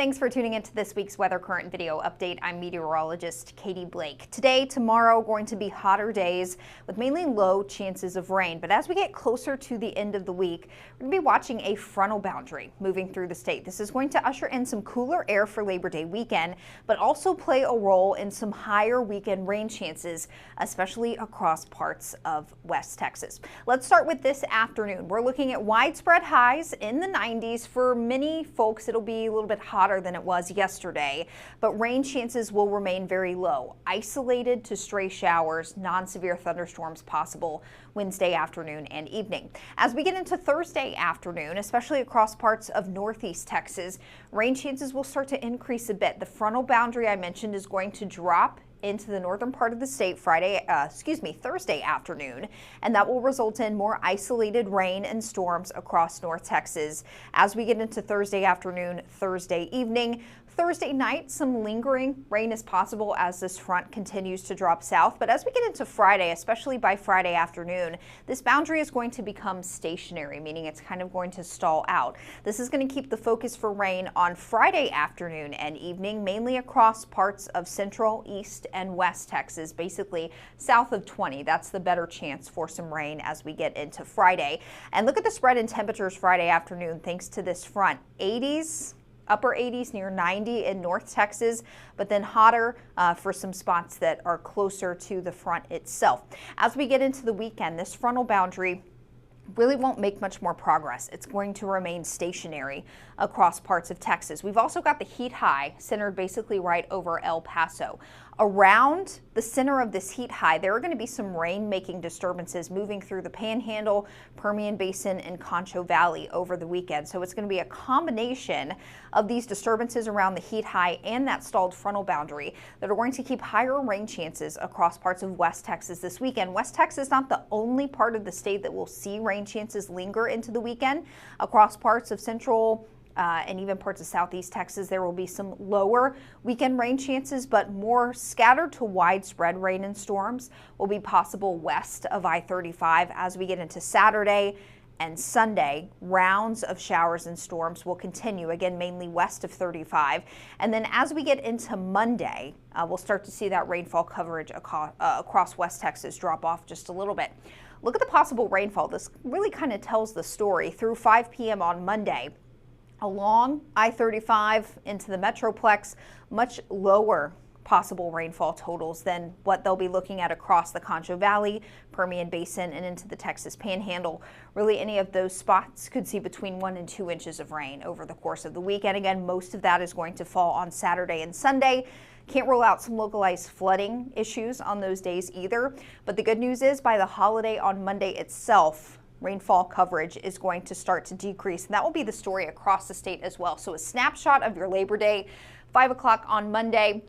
Thanks for tuning into this week's Weather Current video update. I'm meteorologist Kaiti Blake. Today, tomorrow, going to be hotter days with mainly low chances of rain. But as we get closer to the end of the week, we're going to be watching a frontal boundary moving through the state. This is going to usher in some cooler air for Labor Day weekend, but also play a role in some higher weekend rain chances, especially across parts of West Texas. Let's start with this afternoon. We're looking at widespread highs in the 90s. For many folks, it'll be a little bit hotter than it was yesterday, but rain chances will remain very low. Isolated to stray showers, non-severe thunderstorms possible Wednesday afternoon and evening. As we get into Thursday afternoon, especially across parts of northeast Texas, rain chances will start to increase a bit. The frontal boundary I mentioned is going to drop into the northern part of the state Thursday afternoon, and that will result in more isolated rain and storms across North Texas. As we get into Thursday afternoon, Thursday evening, Thursday night, some lingering rain is possible as this front continues to drop south. But as we get into Friday, especially by Friday afternoon, this boundary is going to become stationary, meaning it's kind of going to stall out. This is going to keep the focus for rain on Friday afternoon and evening, mainly across parts of central, east, and west Texas, basically south of 20. That's the better chance for some rain as we get into Friday. And look at the spread in temperatures Friday afternoon thanks to this front. 80s. Upper 80s near 90 in North Texas, but then hotter for some spots that are closer to the front itself. As we get into the weekend, this frontal boundary really won't make much more progress. It's going to remain stationary across parts of Texas. We've also got the heat high centered basically right over El Paso. Around the center of this heat high, there are going to be some rain-making disturbances moving through the Panhandle, Permian Basin, and Concho Valley over the weekend. So it's going to be a combination of these disturbances around the heat high and that stalled frontal boundary that are going to keep higher rain chances across parts of West Texas this weekend. West Texas is not the only part of the state that will see rain chances linger into the weekend. Across parts of central and even parts of southeast Texas, there will be some lower weekend rain chances, but more scattered to widespread rain and storms will be possible west of I-35 as we get into Saturday and Sunday. Rounds of showers and storms will continue, again, mainly west of 35. And then as we get into Monday, we'll start to see that rainfall coverage across West Texas drop off just a little bit. Look at the possible rainfall. This really kind of tells the story through 5 p.m. on Monday. Along I-35 into the Metroplex, much lower possible rainfall totals than what they'll be looking at across the Concho Valley, Permian Basin, and into the Texas Panhandle. Really, any of those spots could see between 1 and 2 inches of rain over the course of the weekend. Again, most of that is going to fall on Saturday and Sunday. Can't rule out some localized flooding issues on those days either. But the good news is by the holiday on Monday itself, rainfall coverage is going to start to decrease, and that will be the story across the state as well. So a snapshot of your Labor Day, 5 o'clock on Monday.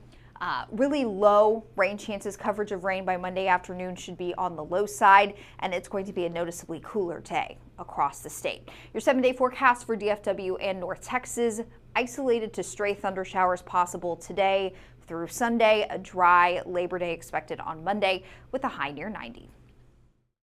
Really low rain chances. Coverage of rain by Monday afternoon should be on the low side, and it's going to be a noticeably cooler day across the state. Your 7-day forecast for DFW and North Texas: isolated to stray thunder showers possible today through Sunday. A dry Labor Day expected on Monday with a high near 90.